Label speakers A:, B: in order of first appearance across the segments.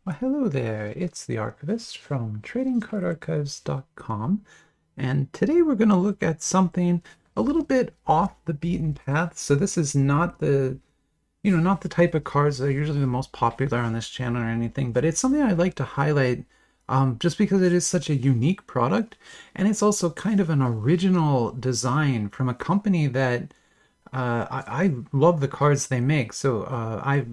A: Well, hello there. It's the Archivist from tradingcardarchives.com, and today we're going to look at something a little bit off the beaten path. So this is not not the type of cards that are usually the most popular on this channel or anything, but it's something I'd like to highlight just because it is such a unique product, and it's also kind of an original design from a company that I love the cards they make. So I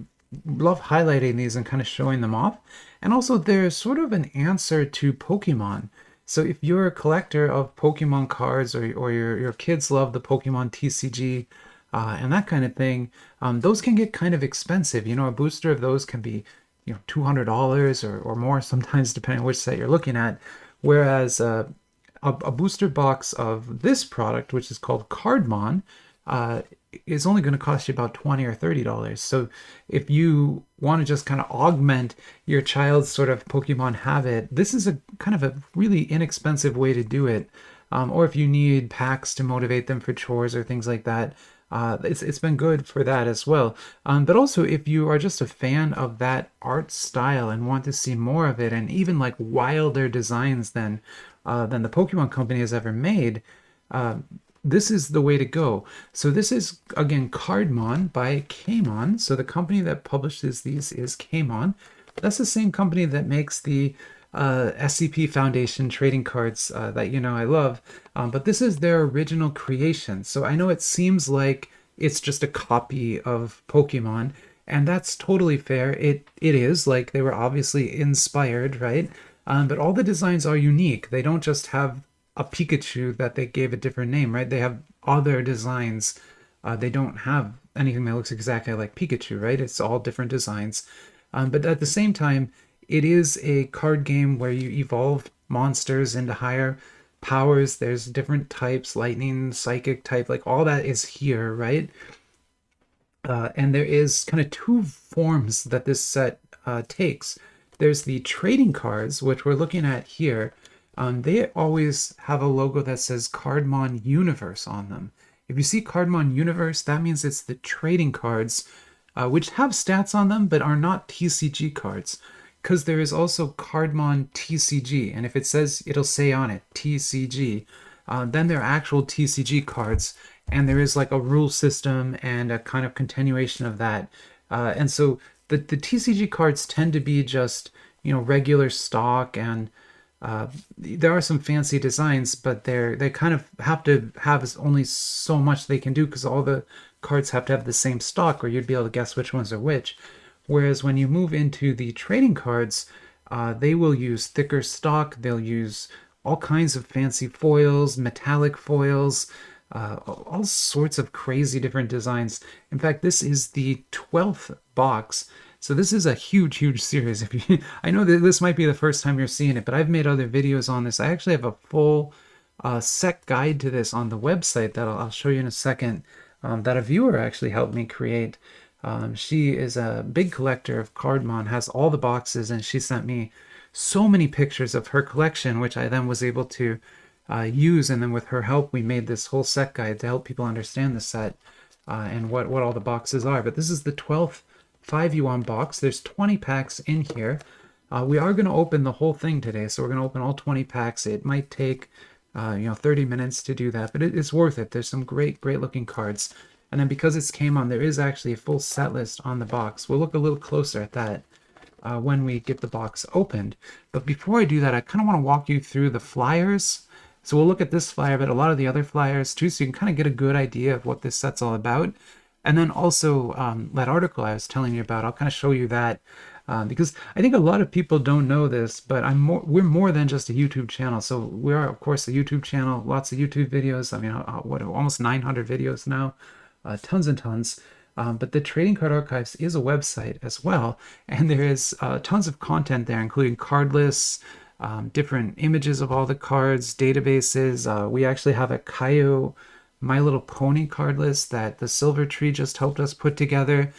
A: love highlighting these and kind of showing them off. And also, they're sort of an answer to Pokemon. So if you're a collector of Pokemon cards, or your kids love the Pokemon TCG and that kind of thing, those can get kind of expensive. You know, a booster of those can be, $200 or more sometimes, depending on which set you're looking at. Whereas a booster box of this product, which is called CardMon, uh, is only going to cost you about $20 or $30. So if you want to just kind of augment your child's sort of Pokemon habit, this is a kind of a really inexpensive way to do it. Or if you need packs to motivate them for chores or things like that, it's been good for that as well. But also, if you are just a fan of that art style and want to see more of it, and even like wilder designs than the Pokemon Company has ever made, uh, this is the way to go. So this is again CardMon by Camon. So the company that publishes these is Camon. That's the same company that makes the SCP Foundation trading cards that I love. But this is their original creation. So I know it seems like it's just a copy of Pokemon, and that's totally fair. It is, like, they were obviously inspired, right? But all the designs are unique. They don't just have a Pikachu that they gave a different name, right? They have other designs. They don't have anything that looks exactly like Pikachu, right? It's all different designs. But at the same time, it is a card game where you evolve monsters into higher powers. There's different types, lightning, psychic type, like all that is here, right? And there is kind of two forms that this set takes. There's the trading cards, which we're looking at here. They always have a logo that says CardMon Universe on them. If you see CardMon Universe, that means it's the trading cards, which have stats on them but are not TCG cards. Because there is also CardMon TCG, and if it says, it'll say on it TCG, then they're actual TCG cards, and there is like a rule system and a kind of continuation of that. And so the TCG cards tend to be just, regular stock, and there are some fancy designs, but they kind of have to have only so much they can do because all the cards have to have the same stock, or you'd be able to guess which ones are which. Whereas when you move into the trading cards, they will use thicker stock. They'll use all kinds of fancy foils, metallic foils, all sorts of crazy different designs. In fact, this is the 12th box. So this is a huge, huge series. If you, I know that this might be the first time you're seeing it, but I've made other videos on this. I actually have a full set guide to this on the website that I'll show you in a second, that a viewer actually helped me create. She is a big collector of CardMon, has all the boxes, and she sent me so many pictures of her collection, which I then was able to use. And then with her help, we made this whole set guide to help people understand the set and what all the boxes are. But this is the 12th 5U1 box. There's 20 packs in here. We are going to open the whole thing today, so we're going to open all 20 packs. It might take 30 minutes to do that, but it's worth it. There's some great looking cards. And then because it's Camon, there is actually a full set list on the box. We'll look a little closer at that when we get the box opened. But before I do that, I kind of want to walk you through the flyers. So we'll look at this flyer, but a lot of the other flyers too, so you can kind of get a good idea of what this set's all about. And then also that article I was telling you about, I'll kind of show you that. Because I think a lot of people don't know this, but we're more than just a YouTube channel. So we are, of course, a YouTube channel, lots of YouTube videos. I mean, almost 900 videos now. Tons and tons. But the Trading Card Archives is a website as well, and there is tons of content there, including card lists, different images of all the cards, databases. We actually have a Kaio My Little Pony card list that the Silver Tree just helped us put together,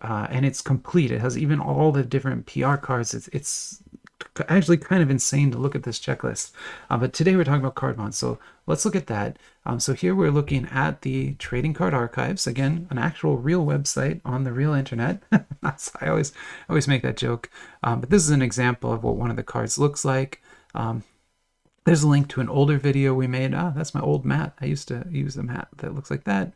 A: and it's complete. It has even all the different PR cards. It's actually kind of insane to look at this checklist. But today we're talking about CardMon, so let's look at that. So here we're looking at the trading card archives. Again, an actual real website on the real internet. I always make that joke. But this is an example of what one of the cards looks like. There's a link to an older video we made. That's my old mat. I used to use a mat that looks like that.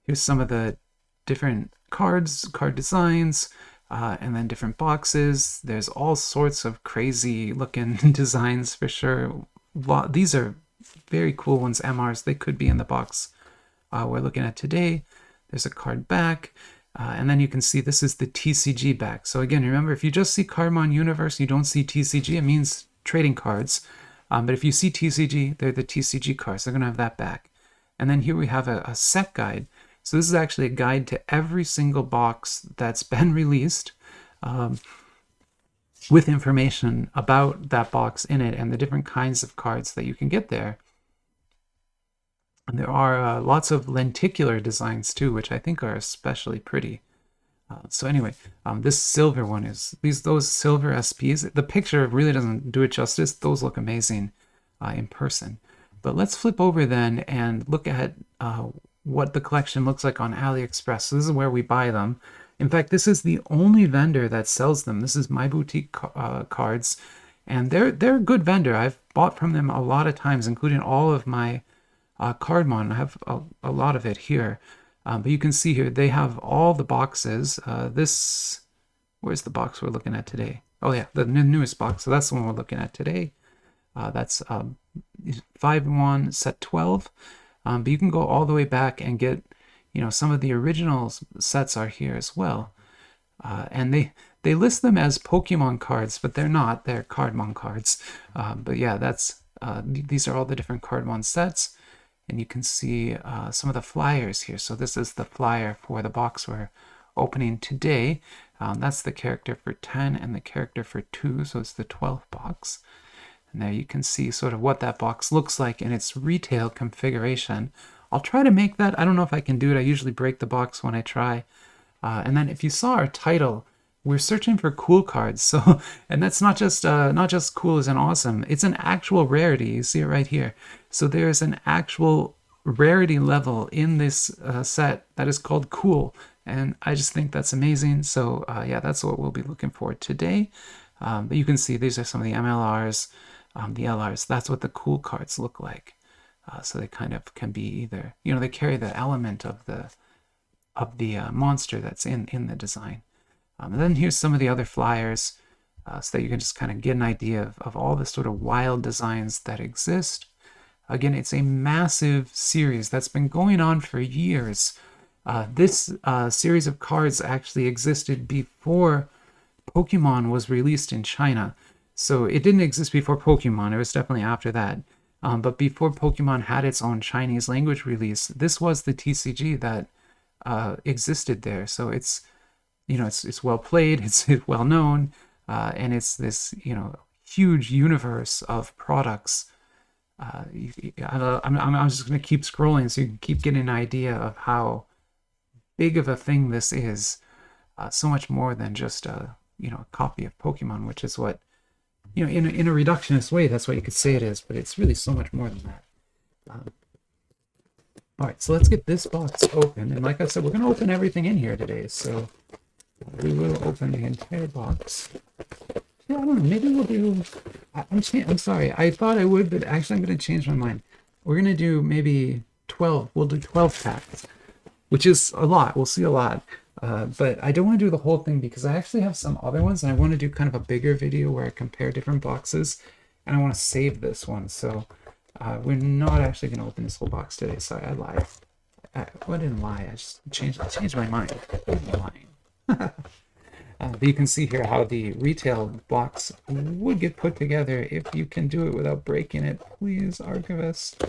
A: Here's some of the different cards, card designs, and then different boxes. There's all sorts of crazy looking designs for sure. These are very cool ones, MRs. They could be in the box we're looking at today. There's a card back. And then you can see this is the TCG back. So again, remember, if you just see CardMon Universe, you don't see TCG, it means trading cards. But if you see TCG, they're the TCG cards. They're going to have that back. And then here we have a set guide. So this is actually a guide to every single box that's been released with information about that box in it and the different kinds of cards that you can get there. And there are lots of lenticular designs too, which I think are especially pretty. So anyway, this silver one is those silver SPs. The picture really doesn't do it justice. Those look amazing in person. But let's flip over then and look at what the collection looks like on AliExpress. So this is where we buy them. In fact, this is the only vendor that sells them. This is My Boutique Cards, and they're a good vendor. I've bought from them a lot of times, including all of my CardMon. I have a lot of it here. But you can see here, they have all the boxes. Where's the box we're looking at today? Oh yeah, the newest box. So that's the one we're looking at today. That's 5-in-1 set 12. But you can go all the way back and get, some of the original sets are here as well. And they list them as Pokemon cards, but they're not. They're CardMon cards. But yeah, these are all the different CardMon sets. And you can see some of the flyers here. So this is the flyer for the box we're opening today. That's the character for 10 and the character for 2. So it's the 12th box. And there you can see sort of what that box looks like in its retail configuration. I'll try to make that. I don't know if I can do it. I usually break the box when I try. And then if you saw our title, we're searching for cool cards. So, and that's not just cool as in awesome. It's an actual rarity. You see it right here. So there's an actual rarity level in this set that is called cool. And I just think that's amazing. So yeah, that's what we'll be looking for today. But you can see these are some of the MLRs, the LRs. That's what the cool cards look like. So they kind of can be either, they carry the element of the monster that's in the design. And then here's some of the other flyers so that you can just kind of get an idea of all the sort of wild designs that exist. Again, it's a massive series that's been going on for years. This series of cards actually existed before Pokemon was released in China. So it didn't exist before Pokemon. It was definitely after that. But before Pokemon had its own Chinese language release, this was the TCG that existed there. So it's well played, it's well known, and it's this huge universe of products. I'm just going to keep scrolling so you can keep getting an idea of how big of a thing this is. So much more than just a copy of Pokemon, which is what in a reductionist way, that's what you could say it is, but it's really so much more than that. All right, so let's get this box open, and like I said, we're going to open everything in here today. So we will open the entire box. Yeah, I don't know. Maybe we'll do. I'm sorry. I thought I would, but actually, I'm going to change my mind. We're going to do maybe 12. We'll do 12 packs, which is a lot. We'll see a lot. But I don't want to do the whole thing because I actually have some other ones, and I want to do kind of a bigger video where I compare different boxes, and I want to save this one. So we're not actually going to open this whole box today. Sorry, I lied. I didn't lie. I just changed my mind. I'm lying. But you can see here how the retail box would get put together if you can do it without breaking it. Please, Archivist,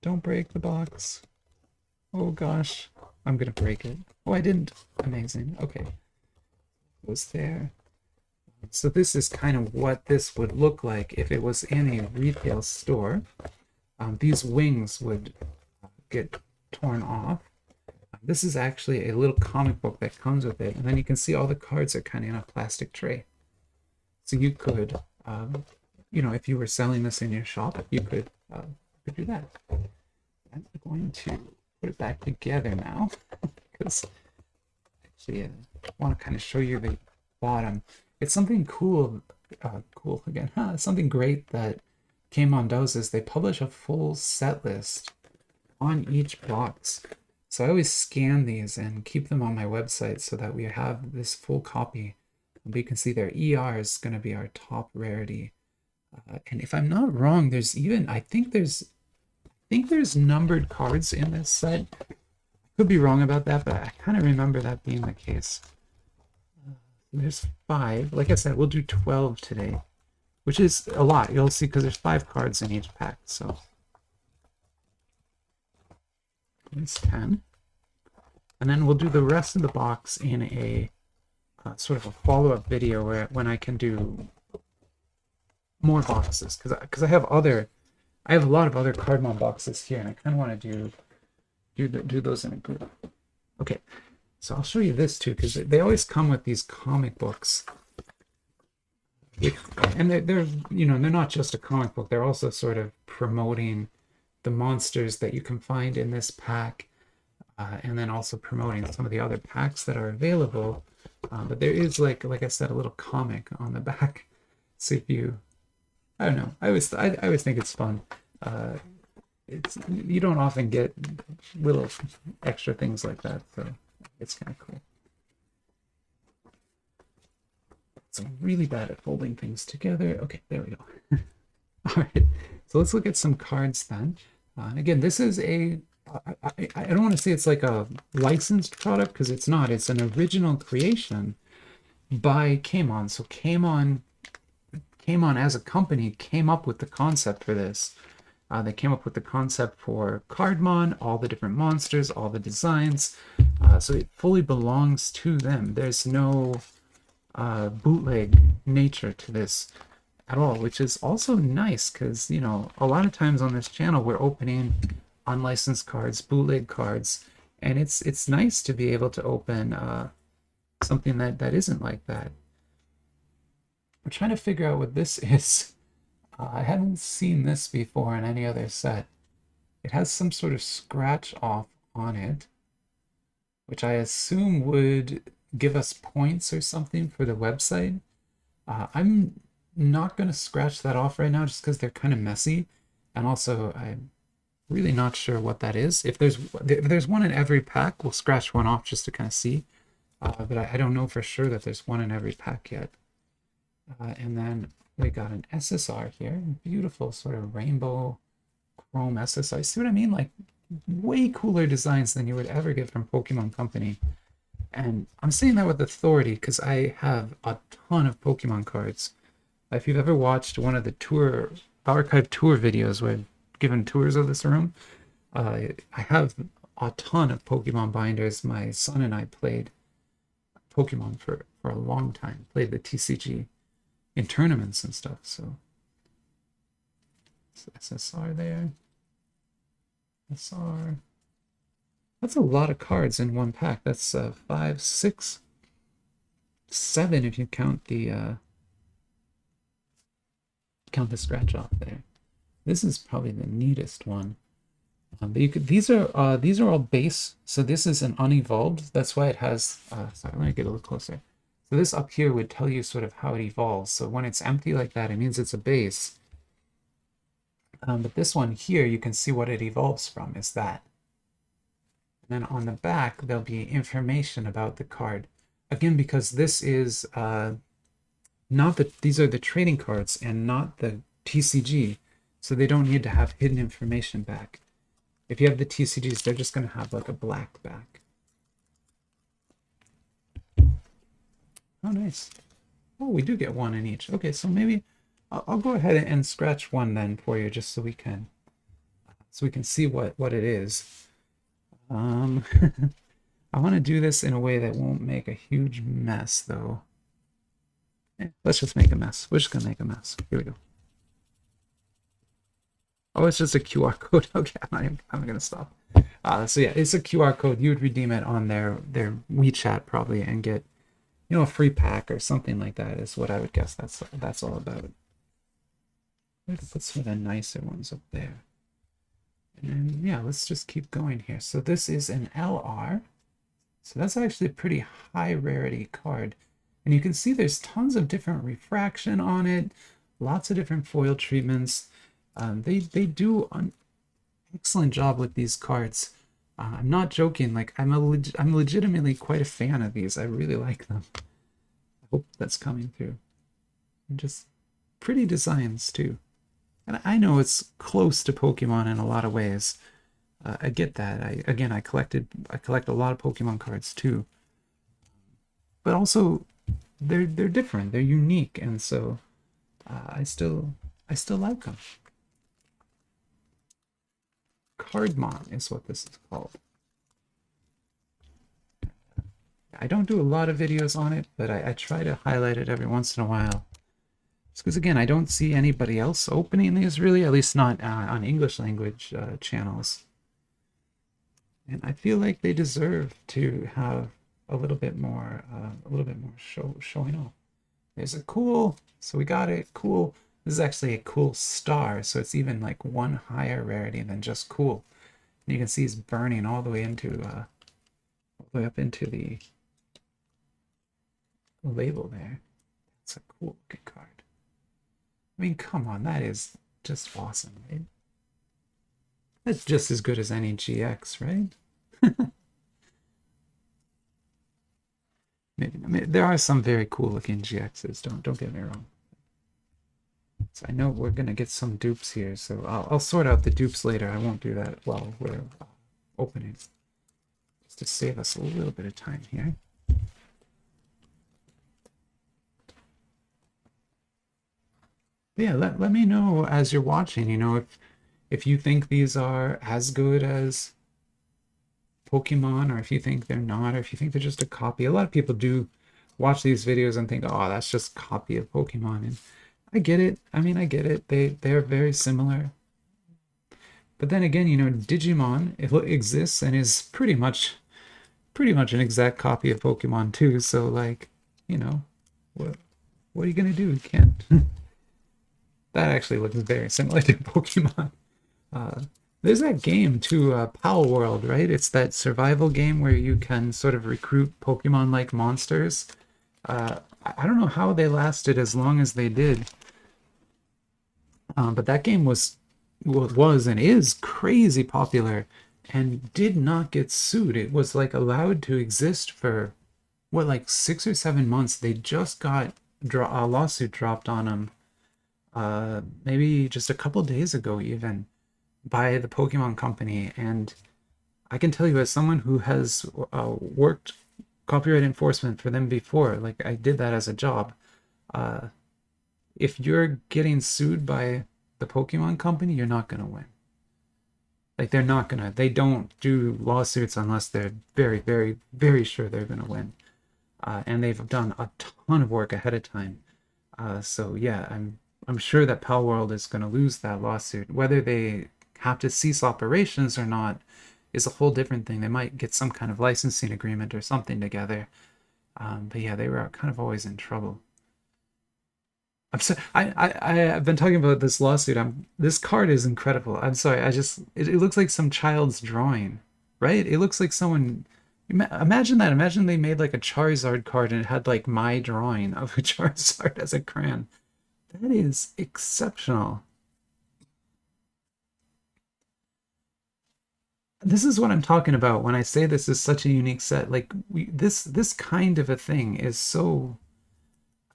A: don't break the box. Oh gosh, I'm gonna break it. Oh, I didn't. Amazing. Okay, it was there. So this is kind of what this would look like if it was in a retail store. These wings would get torn off. This is actually a little comic book that comes with it, and then you can see all the cards are kind of in a plastic tray. So you could, you know, if you were selling this in your shop, you could do that. I'm going to put it back together now because actually I want to kind of show you the bottom. It's something cool, cool again, something great that Camon does is they publish a full set list on each box. So I always scan these and keep them on my website so that we have this full copy. But you can see there, ER is going to be our top rarity. And if I'm not wrong, there's even, I think there's numbered cards in this set. I could be wrong about that, but I kind of remember that being the case. There's 5. Like I said, we'll do 12 today, which is a lot. You'll see because there's 5 cards in each pack. So it's 10. And then we'll do the rest of the box in a sort of a follow-up video when I can do more boxes because I have a lot of other CardMon boxes here, and I kind of want to do those in a group. Okay, so I'll show you this too because they always come with these comic books, and they're you know, they're not just a comic book. They're also sort of promoting the monsters that you can find in this pack, and then also promoting some of the other packs that are available. But there is like I said, a little comic on the back. So if you, I don't know, I always think it's fun. You don't often get little extra things like that, so it's kind of cool. So I'm really bad at folding things together. Okay, there we go. All right, so let's look at some cards then. And again, this is I don't want to say it's like a licensed product because it's not. It's an original creation by Camon. So Camon as a company came up with the concept for this. They came up with the concept for CardMon, all the different monsters, all the designs. So it fully belongs to them. There's no bootleg nature to this at all, which is also nice because, you know, a lot of times on this channel we're opening unlicensed cards, bootleg cards, and it's nice to be able to open something that isn't like that. I'm trying to figure out what this is. I haven't seen this before in any other set. It has some sort of scratch off on it, which I assume would give us points or something for the website. I'm not going to scratch that off right now just because they're kind of messy, and also I'm really not sure what that is. If there's one in every pack, we'll scratch one off just to kind of see, but I don't know for sure that there's one in every pack yet. And then we got an SSR here, beautiful sort of rainbow chrome SSR. See what I mean? Like way cooler designs than you would ever get from Pokemon Company. And I'm saying that with authority because I have a ton of Pokemon cards. If you've ever watched one of the archive tour videos where I've given tours of this room, I have a ton of Pokemon binders. My son and I played Pokemon for a long time, played the TCG in tournaments and stuff. So SSR there. SR. That's a lot of cards in one pack. That's 5, 6, 7 if you count the scratch off there. This is probably the neatest one. But you could, these are all base. So this is an unevolved. That's why it has. Sorry, let me get a little closer. So this up here would tell you sort of how it evolves. So when it's empty like that, it means it's a base. But this one here, you can see what it evolves from is that. And then on the back, there'll be information about the card. Again, because this is these are the trading cards and not the TCG. So they don't need to have hidden information back. If you have the TCGs, they're just going to have like a black back. Oh, nice. Oh, we do get one in each. Okay, so maybe I'll go ahead and scratch one then for you, just so we can see what it is. I want to do this in a way that won't make a huge mess, though. Let's just make a mess. We're just gonna make a mess. Here we go. Oh, it's just a QR code. Okay, I'm gonna stop. So yeah, it's a QR code. You would redeem it on their WeChat probably and get you know, a free pack or something like that is what I would guess that's all about. I'm going to put some of the nicer ones up there. And then, yeah, let's just keep going here. So this is an LR. So that's actually a pretty high rarity card. And you can see there's tons of different refraction on it, lots of different foil treatments. They do an excellent job with these cards. I'm not joking. Like I'm legitimately quite a fan of these. I really like them. I hope that's coming through. And just pretty designs too. And I know it's close to Pokemon in a lot of ways. I get that. I collect a lot of Pokemon cards too. But also they're different. They're unique, and so I still like them. CardMon is what this is called. I don't do a lot of videos on it, but I try to highlight it every once in a while. Just because, again, I don't see anybody else opening these really, at least not on English language channels. And I feel like they deserve to have a little bit more showing off. There's a cool, so we got it, cool. This is actually a cool star, so it's even like one higher rarity than just cool. And you can see it's burning all the way into, all the way up into the label there. It's a cool looking card. I mean, come on, that is just awesome, right? That's just as good as any GX, right? Maybe there are some very cool looking GXs. Don't get me wrong. So I know we're gonna get some dupes here, so I'll sort out the dupes later. I won't do that while we're opening, just to save us a little bit of time here. Yeah, let me know as you're watching, you know, if you think these are as good as Pokemon, or if you think they're not, or if you think they're just a copy. A lot of people do watch these videos and think, oh, that's just a copy of Pokemon. And I get it. I mean, I get it. They're very similar. But then again, you know, Digimon exists and is pretty much an exact copy of Pokemon too. So like, you know, what are you gonna do? You can't. That actually looks very similar to Pokemon. There's that game too, Pal World, right? It's that survival game where you can sort of recruit Pokemon-like monsters. I don't know how they lasted as long as they did, but that game was and is crazy popular and did not get sued. It was like allowed to exist for what, like 6 or 7 months. They just got a lawsuit dropped on them, maybe just a couple days ago even, by the Pokemon Company. And I can tell you, as someone who has worked copyright enforcement for them before, like I did that as a job, if you're getting sued by the Pokemon Company, you're not going to win. Like they don't do lawsuits unless they're very, very, very sure they're going to win. And they've done a ton of work ahead of time. So yeah, I'm sure that Pal World is going to lose that lawsuit. Whether they have to cease operations or not is a whole different thing. They might get some kind of licensing agreement or something together. But yeah, they were kind of always in trouble. I'm sorry, I've been talking about this lawsuit. This card is incredible. I'm sorry, it looks like some child's drawing, right? It looks like someone. Imagine that. Imagine they made like a Charizard card and it had like my drawing of a Charizard as a crayon. That is exceptional. This is what I'm talking about when I say this is such a unique set. Like this kind of a thing is so,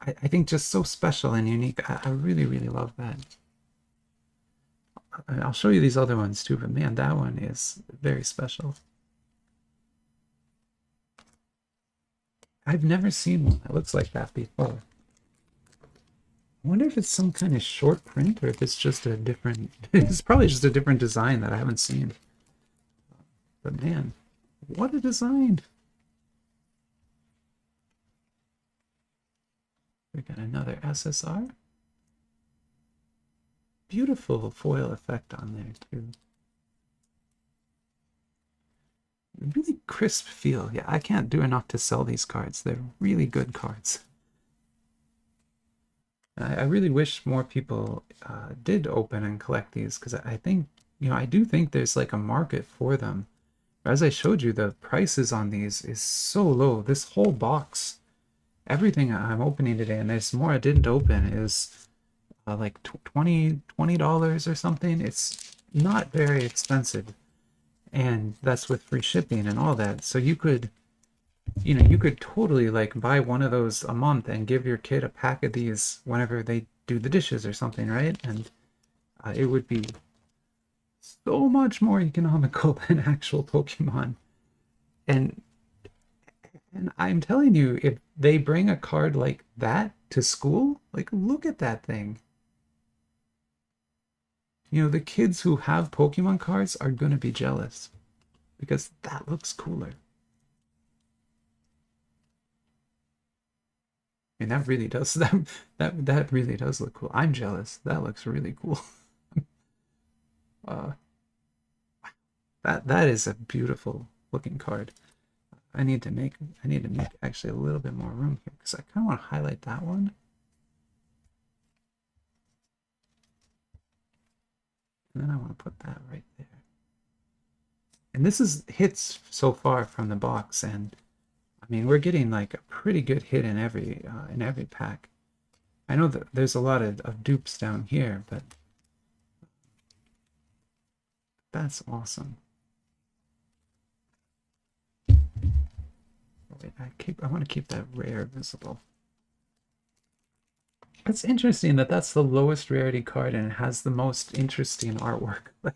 A: I think, just so special and unique. I really, really love that. I'll show you these other ones too, but man, that one is very special. I've never seen one that looks like that before. I wonder if it's some kind of short print or if it's just a different, it's probably just a different design that I haven't seen. But man, what a design. We got another SSR. Beautiful foil effect on there too. really crisp feel. Yeah, I can't do enough to sell these cards. They're really good cards. I really wish more people did open and collect these, because I think, I do think there's like a market for them. As I showed you, the prices on these is so low. This whole box, everything I'm opening today, and there's more I didn't open, is like $20 or something. It's not very expensive, and that's with free shipping and all that. So you could totally like buy one of those a month and give your kid a pack of these whenever they do the dishes or something, right? And it would be so much more economical than actual Pokemon. And I'm telling you, if they bring a card like that to school, like look at that thing. The kids who have Pokemon cards are gonna be jealous because that looks cooler. I mean, that really does that really does look cool. I'm jealous. That looks really cool. Uh, that is a beautiful looking card. I need to make actually a little bit more room here because I kind of want to highlight that one. And then I want to put that right there. And this is hits so far from the box, and I mean we're getting like a pretty good hit in every pack. I know that there's a lot of dupes down here, but that's awesome. Wait, I want to keep that rare visible. It's interesting that that's the lowest rarity card and it has the most interesting artwork. Like,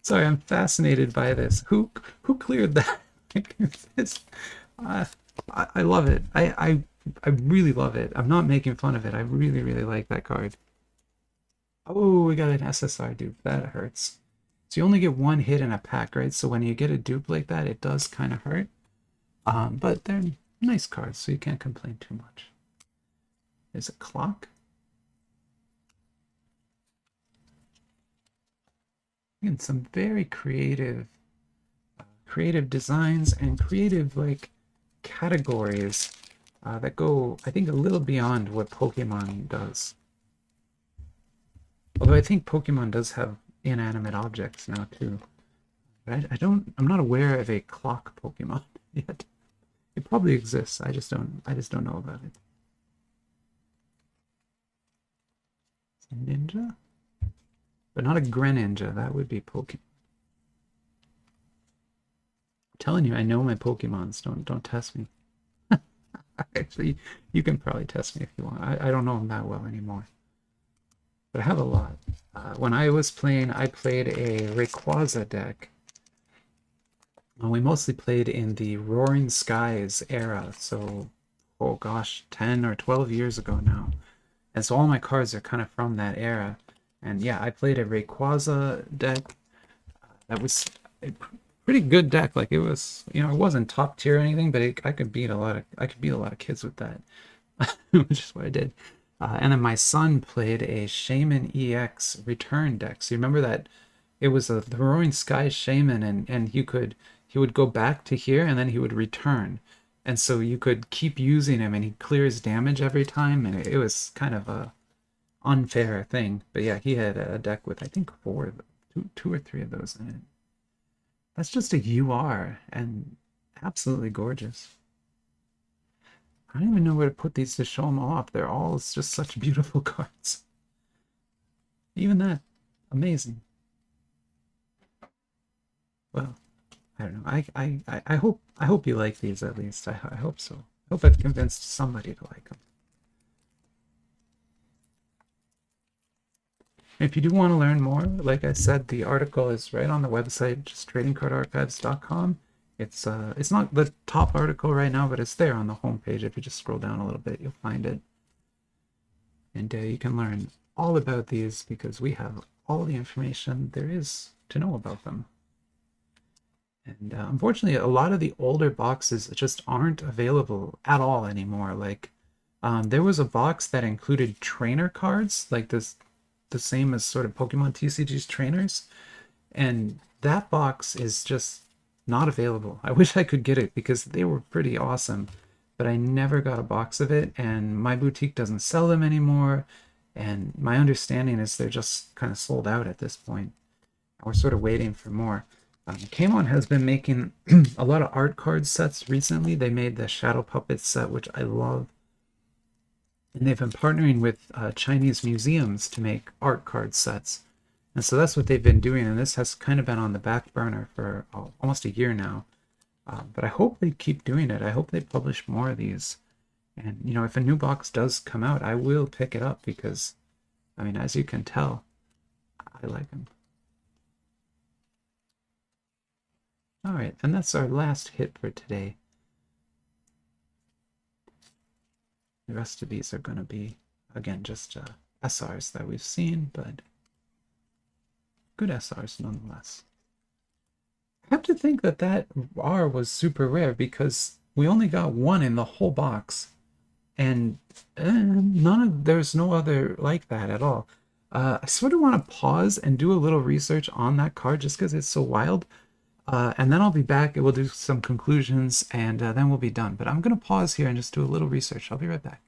A: sorry, I'm fascinated by this. Who cleared that? It's, uh, I love it. I really love it. I'm not making fun of it. I really, really like that card. Oh, we got an SSR dupe. That hurts. So you only get one hit in a pack, right? So when you get a dupe like that, it does kind of hurt. But they're nice cards, so you can't complain too much. There's a clock. And some very creative designs and creative like categories that go, I think, a little beyond what Pokemon does. Although I think Pokemon does have inanimate objects now too. But I'm not aware of a clock Pokemon yet. It probably exists. I just don't know about it. It's a ninja? But not a Greninja. That would be Pokemon. I'm telling you, I know my Pokemons. Don't test me. Actually, you can probably test me if you want. I don't know them that well anymore. But I have a lot. When I was playing, I played a Rayquaza deck. We mostly played in the Roaring Skies era, so, oh gosh, 10 or 12 years ago now. And so all my cards are kind of from that era. And yeah, I played a Rayquaza deck. That was a pretty good deck. Like it was, it wasn't top tier or anything, but I could beat a lot of kids with that, which is what I did. And then my son played a Shaman EX return deck. So you remember that it was the Roaring Skies Shaman, and he would go back to here and then he would return. And so you could keep using him and he clears damage every time, and it was kind of a unfair thing. But yeah, he had a deck with I think two or three of those in it. That's just a UR and absolutely gorgeous. I don't even know where to put these to show them off. They're all just such beautiful cards. Even that, amazing. Well, I don't know. I hope you like these at least. I hope so. I hope I've convinced somebody to like them. If you do want to learn more, like I said, the article is right on the website, just tradingcardarchives.com. It's not the top article right now, but it's there on the homepage. If you just scroll down a little bit, you'll find it. And you can learn all about these because we have all the information there is to know about them. And unfortunately, a lot of the older boxes just aren't available at all anymore. Like, there was a box that included trainer cards, like this, the same as sort of Pokemon TCG's trainers. And that box is just not available. I wish I could get it because they were pretty awesome, but I never got a box of it, and my boutique doesn't sell them anymore. And my understanding is they're just kind of sold out at this point. We're sort of waiting for more. Camon has been making a lot of art card sets recently. They made the Shadow Puppets set, which I love. And they've been partnering with Chinese museums to make art card sets. And so that's what they've been doing. And this has kind of been on the back burner for almost a year now. But I hope they keep doing it. I hope they publish more of these. And, you know, if a new box does come out, I will pick it up because, I mean, as you can tell, I like them. All right, and that's our last hit for today. The rest of these are going to be, again, just SRs that we've seen, but good SRs nonetheless. I have to think that that R was super rare because we only got one in the whole box, and there's no other like that at all. I sort of want to pause and do a little research on that card just because it's so wild. And then I'll be back and we'll do some conclusions, and then we'll be done. But I'm going to pause here and just do a little research. I'll be right back.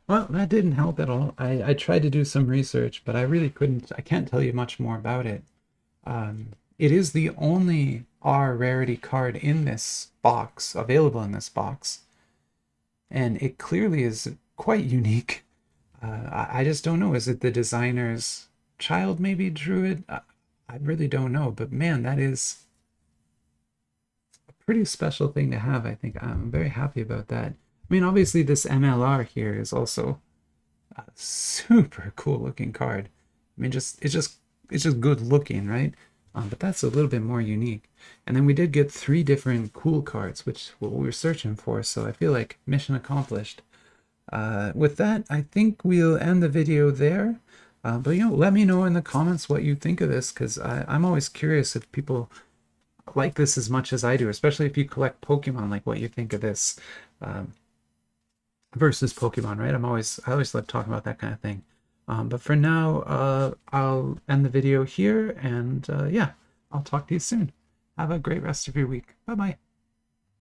A: Well, that didn't help at all. I tried to do some research, but I really couldn't. I can't tell you much more about it. It is the only R rarity card in this box, available in this box. And it clearly is quite unique. I just don't know. Is it the designer's child maybe drew it? I really don't know. But man, that is pretty special thing to have. I think I'm very happy about that. I mean, obviously this MLR here is also a super cool looking card. I mean, it's just good looking, right? But that's a little bit more unique. And then we did get 3 different cool cards, which what we were searching for. So I feel like mission accomplished. With that, I think we'll end the video there. But you know, let me know in the comments what you think of this, because I'm always curious if people like this as much as I do, especially if you collect Pokemon, like what you think of this versus Pokemon, right? I always love talking about that kind of thing. But for now, I'll end the video here, and yeah, I'll talk to you soon. Have a great rest of your week. Bye-bye.